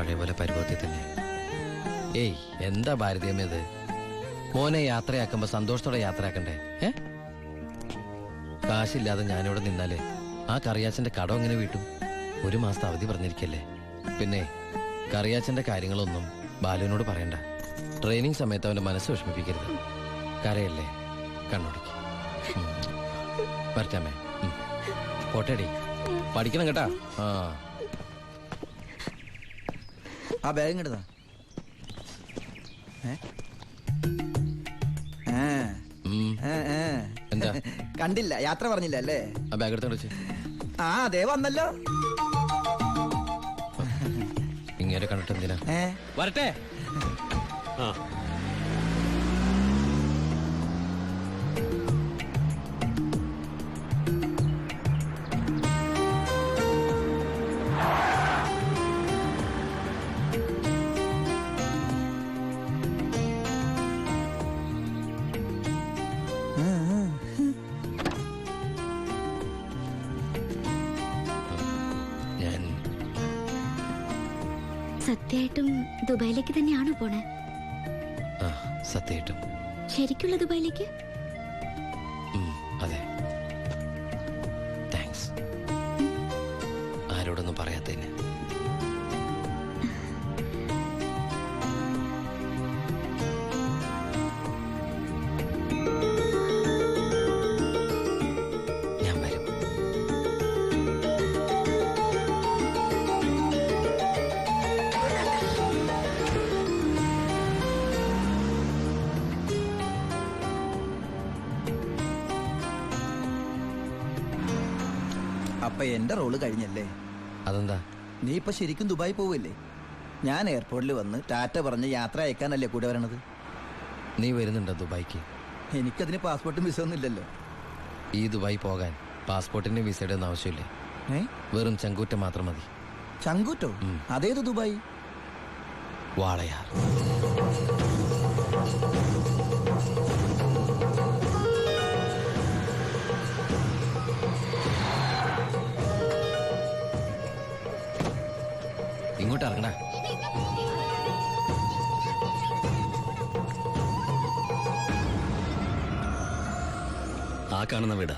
പഴയ പോലെ പരുവത്തിൽ തന്നെ. ഏയ് എന്താ ഭാരതീയമേത്, മോനെ യാത്രയാക്കുമ്പോ സന്തോഷത്തോടെ യാത്രയാക്കണ്ടേ? കാശില്ലാതെ ഞാനിവിടെ നിന്നാലേ ആ കറിയാച്ചന്റെ കടം എങ്ങനെ വീട്ടും? 1 മാസത്തെ അവധി പറഞ്ഞിരിക്കല്ലേ. പിന്നെ കറിയാച്ചന്റെ കാര്യങ്ങളൊന്നും ബാലുവിനോട് പറയണ്ട. ട്രെയിനിങ് സമയത്ത് അവന്റെ മനസ്സ് വിഷമിപ്പിക്കരുത്. കരയല്ലേ, കണ്ണുടക്കി. വരട്ടാമേ, പോട്ടേടി, പഠിക്കണം കേട്ടാ. ആ ബാഗ് ഇങ്ങോട്ടാ. എന്താ കണ്ടില്ല, യാത്ര പറഞ്ഞില്ല അല്ലേ? ആ ബാഗ് എടുത്തോണ്ട് ആ അതേ വന്നല്ലോ. ഇങ്ങനെ കണ്ടിട്ട് എന്തിനാ? വരട്ടെ. സത്യമായിട്ടും ദുബായിലേക്ക് തന്നെയാണോ പോണേ? സത്യമായിട്ടും. ശരിക്കുള്ള ദുബായിലേക്ക്? അതെ. താങ്ക്സ്, ആരോടൊന്നും പറയാത്തതിന്. ഞാൻ വരും. അപ്പൊ എന്റെ റോള് കഴിഞ്ഞല്ലേ? അതെന്താ? നീ ഇപ്പൊ ശരിക്കും ദുബായി പോവല്ലേ? ഞാൻ എയർപോർട്ടിൽ വന്ന് ടാറ്റ പറഞ്ഞ് യാത്ര അയക്കാനല്ലേ കൂടെ വരണത്? നീ വരുന്നുണ്ടോ ദുബായിക്ക്? എനിക്കതിന് പാസ്പോർട്ടും വിസ ഒന്നും ഇല്ലല്ലോ. ഈ ദുബായി പോകാൻ പാസ്പോർട്ടിന്റെ വിസയുടെ ഒന്നും ആവശ്യമില്ലേ. വെറും ചങ്കൂറ്റം മാത്രം മതി. ചങ്കൂറ്റോ? അതേത് ദുബായി? വാളയാർ. ഇങ്ങോട്ട് ഇറങ്ങണ. ആ കാണുന്ന വീടാ.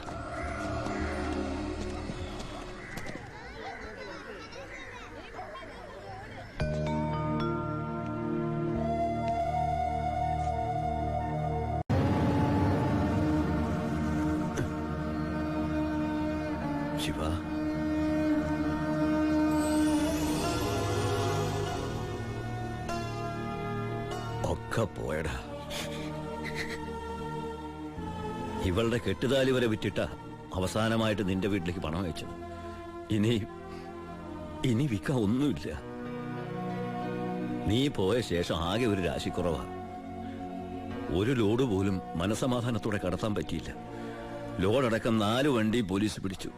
ശിവ, ഒക്കെ പോയടാ. ഇവളുടെ കെട്ടുതാലി വരെ വിറ്റിട്ട അവസാനമായിട്ട് നിന്റെ വീട്ടിലേക്ക് പണം അയച്ചു. ഇനി വിൽക്കാൻ ഒന്നുമില്ല. നീ പോയ ശേഷം ആകെ ഒരു രാശിക്കുറവാ. ഒരു ലോഡ് പോലും മനസമാധാനത്തോടെ കടത്താൻ പറ്റിയില്ല. ലോഡടക്കം 4 വണ്ടി പോലീസ് പിടിച്ചു.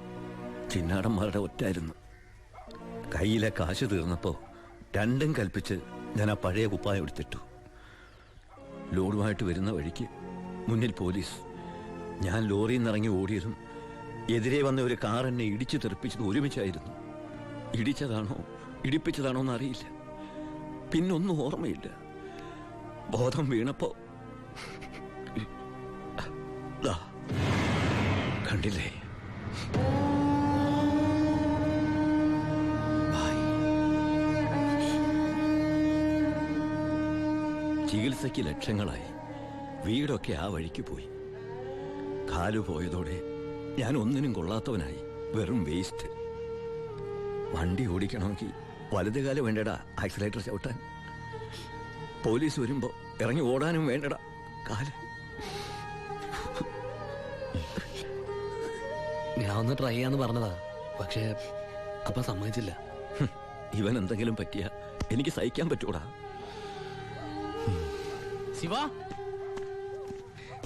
ചിന്നാടന്മാരുടെ ഒറ്റായിരുന്നു. കയ്യിലെ കാശ് തീർന്നപ്പോ രണ്ടും കൽപ്പിച്ച് ഞാൻ ആ പഴയ കുപ്പായം എടുത്തിട്ടു. ലോഡുമായിട്ട് വരുന്ന വഴിക്ക് മുന്നിൽ പോലീസ്. ഞാൻ ലോറിയിൽ നിന്നിറങ്ങി ഓടിയതും എതിരെ വന്ന ഒരു കാർ എന്നെ ഇടിച്ചു തെറിപ്പിച്ചത് ഒരുമിച്ചായിരുന്നു. ഇടിച്ചതാണോ ഇടിപ്പിച്ചതാണോ എന്നറിയില്ല. പിന്നൊന്നും ഓർമ്മയില്ല. ബോധം വീണപ്പോ കണ്ടില്ലേ? ചികിത്സയ്ക്ക് ലക്ഷങ്ങളായി. വീടൊക്കെ ആ വഴിക്ക് പോയി. കാലു പോയതോടെ ഞാൻ ഒന്നിനും കൊള്ളാത്തവനായി. വെറും വേസ്റ്റ്. വണ്ടി ഓടിക്കണമെങ്കിൽ വലതുകാല് വേണ്ടടാ ആക്സിലേറ്റർ ചവിട്ടാൻ. പോലീസ് വരുമ്പോ ഇറങ്ങി ഓടാനും വേണ്ടടാ കാല്. ഞാൻ ഒന്ന് ട്രൈ ചെയ്യാന്ന് പറഞ്ഞതാ, പക്ഷേ അപ്പൊ സമ്മതിച്ചില്ല. ഇവൻ എന്തെങ്കിലും പറ്റിയ എനിക്ക് സഹിക്കാൻ പറ്റൂടാ. ശിവ,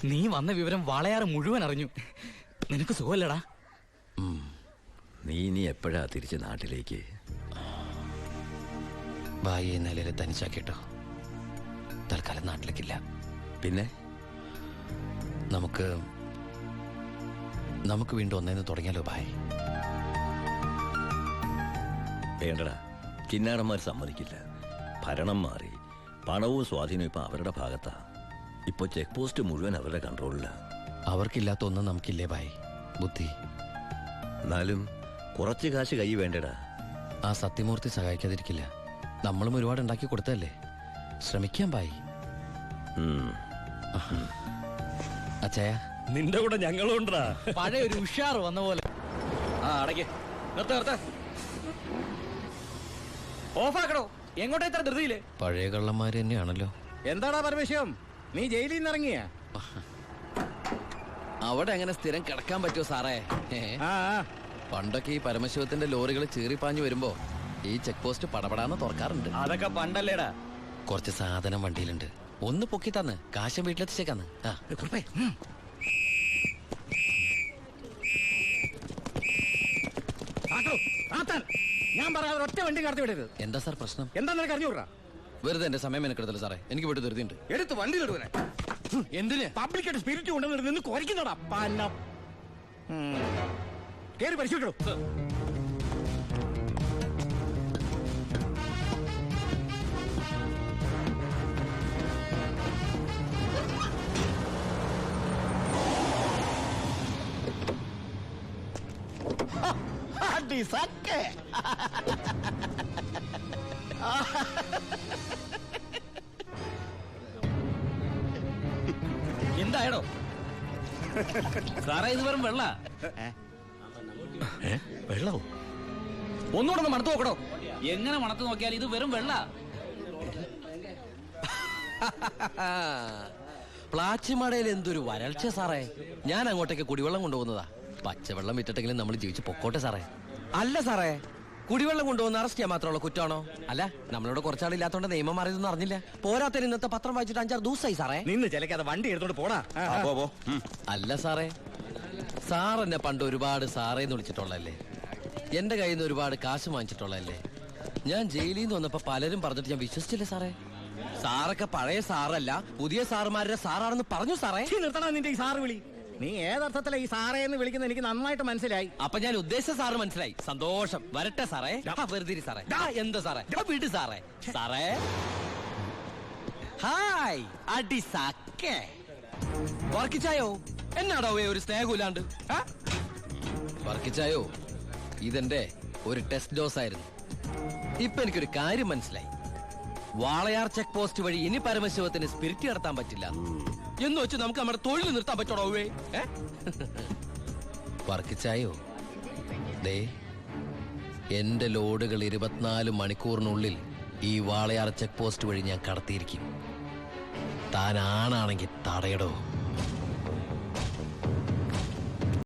നീ വന്ന വിവരം വാളയാറ് മുഴുവൻ അറിഞ്ഞു. നിനക്ക് സുഖമല്ലടാ? നീ ഇനി എപ്പോഴാ തിരിച്ച് നാട്ടിലേക്ക്? ഭായി നിലയിൽ തനിച്ചാക്കിട്ടോ. തൽക്കാലം നാട്ടിലേക്കില്ല. പിന്നെ നമുക്ക് വീണ്ടും ഒന്നേന്ന് തുടങ്ങിയാലോ ഭായ്? വേണ്ടടാ, കിന്നാടന്മാർ സമ്മതിക്കില്ല. ഭരണം മാറി, പണവും സ്വാധീനവും ഇപ്പൊ അവരുടെ ഭാഗത്താ. ഇപ്പൊ ചെക്ക് പോസ്റ്റ് മുഴുവൻ അവരുടെ കൺട്രോളിലാണ്. അവർക്കില്ലാത്ത ഒന്നും നമുക്കില്ലേ ബായ്? ബുദ്ധി. എന്നാലും കുറച്ച് കാശ് കൈ വേണ്ടടാ. ആ സത്യമൂർത്തി സഹായിക്കാതിരിക്കില്ല. നമ്മളും ഒരുപാട് ഉണ്ടാക്കി കൊടുത്തല്ലേ. ശ്രമിക്കാം ബായ്. അച്ഛയ, നിന്റെ കൂടെ ഞങ്ങളുണ്ടാ. പഴയ ഒരു ഉഷാർ വന്ന പോലെ. ആ അടയ്ക്ക്, നിർത്ത ഓഫാക്കടോ. എങ്ങോട്ടാ ഇത്ര ധൃതിയില്? പഴയ കള്ളന്മാര് തന്നെയാണല്ലോ. എന്താടാ പരമേശ്വരം, നീ ജയിലിൽ നിന്ന് ഇറങ്ങിയ? അവിടെ എങ്ങനെ സ്ഥിരം കിടക്കാൻ പറ്റുമോ സാറേ? പണ്ടൊക്കെ ഈ പരമശിവത്തിന്റെ ലോറികൾ ചീറിപ്പാഞ്ഞു വരുമ്പോ ഈ ചെക്ക് പോസ്റ്റ് പടപടാന്ന് തുറക്കാറുണ്ട്. അതൊക്കെ പണ്ടല്ലേടാ. കുറച്ച് സാധനം വണ്ടിയിലുണ്ട്, ഒന്ന് പൊക്കി തന്ന് കാശം വീട്ടിലെത്തിച്ചേക്കാന്ന്. ഞാൻ പറയാതെ ഒറ്റ വണ്ടി കടത്തി വിടരുത്. എന്താ സാർ പ്രശ്നം? എന്താ നിനക്ക് അറിഞ്ഞൂടാ? വെറുതെ എന്റെ സമയം മെനക്കെടുത്തല്ലോ സാറേ. എനിക്ക് വീട്ടിൽ ധൃതിയുണ്ട്. എടുത്ത് വണ്ടി ഇടുവനെ. എന്തിന്? പബ്ലിക്കായിട്ട് സ്പിരിറ്റ് കൊണ്ടുവന്നിട്ട് നിന്ന് കുറയ്ക്കുന്നോടാ. കേറി പരിശോധിക്കണോ? എന്തായടോ സാറേ? ഇത് വെറും വെള്ള. വെള്ളമോ? ഒന്നുകൂടെ ഒന്ന് മണത്ത് നോക്കണോ? എങ്ങനെ മണത്ത് നോക്കിയാൽ ഇത് വെറും വെള്ള. പ്ലാച്ചിമടയിൽ എന്തൊരു വരൾച്ച സാറേ. ഞാൻ അങ്ങോട്ടേക്ക് കുടിവെള്ളം കൊണ്ടുപോകുന്നതാ. പച്ചവെള്ളം വിറ്റിട്ടെങ്കിലും നമ്മൾ ജീവിച്ച് പൊക്കോട്ടെ സാറേ. അല്ല സാറേ, കുടിവെള്ളം കൊണ്ടുപോകുന്ന അറസ്റ്റ് ചെയ്യാൻ മാത്രമുള്ള കുറ്റമാണോ? അല്ല, നമ്മളോട് കുറച്ചാളില്ലാത്തോണ്ട് നിയമം മാറിയതൊന്നും അറിഞ്ഞില്ല. പോരാത്തതിന് ഇന്നത്തെ പത്രം വായിച്ചിട്ട് 5-6 ദിവസമായി സാറേ. നിന്ന് ചിലക്കാതെ വണ്ടി എടുത്തോണ്ട് പോടാ. അല്ല സാറേ, സാർ എന്നെ പണ്ട് ഒരുപാട് സാറേന്ന് വിളിച്ചിട്ടുള്ളല്ലേ. എന്റെ കയ്യിൽ നിന്ന് ഒരുപാട് കാശ് വാങ്ങിച്ചിട്ടുള്ളല്ലേ. ഞാൻ ജയിലിൽ നിന്ന് വന്നപ്പോ പലരും പറഞ്ഞിട്ട് ഞാൻ വിശ്വസിച്ചില്ലേ സാറേ. സാറൊക്കെ പഴയ സാറല്ല, പുതിയ സാറുമാരുടെ സാറാണെന്ന് പറഞ്ഞു സാറേ. നിർത്തണ നിന്റെ ഈ സാറ് വിളി. നീ ഏതർത്ഥത്തിലാ ഈ സാറേ എന്ന് വിളിക്കുന്നത് എനിക്ക് നന്നായിട്ട് മനസ്സിലായി. അപ്പൊ ഞാൻ ഉദ്ദേശിച്ച സാറ് മനസ്സിലായി. സന്തോഷം. വരട്ടെ സാറേ. വെറുതെ സാറേ. എന്താ സാറേ? വിട് സാറേ. സാറേ ഹായ്. അടി സാക്കേ വർക്കിച്ചായോ? എന്നാടോ ഒരു സ്നേഹമില്ലാണ്ട്? വർക്കിച്ചായോ, ഇതെന്റെ ഒരു ടെസ്റ്റ് ഡോസ് ആയിരുന്നു. ഇപ്പൊ എനിക്കൊരു കാര്യം മനസ്സിലായി. വാളയാർ ചെക്ക് പോസ്റ്റ് വഴി ഇനി പരമശിവത്തിന് സ്പിരിറ്റ് നടത്താൻ പറ്റില്ല എന്ന് വെച്ച് നമുക്ക് നമ്മുടെ തൊഴിൽ നിർത്താൻ പറ്റണോ? വർക്കിച്ചായോ, ദേ എന്റെ ലോഡുകൾ 24 മണിക്കൂറിനുള്ളിൽ ഈ വാളയാർ ചെക്ക് പോസ്റ്റ് വഴി ഞാൻ കടത്തിയിരിക്കും. താൻ ആണാണെങ്കിൽ തടയടോ.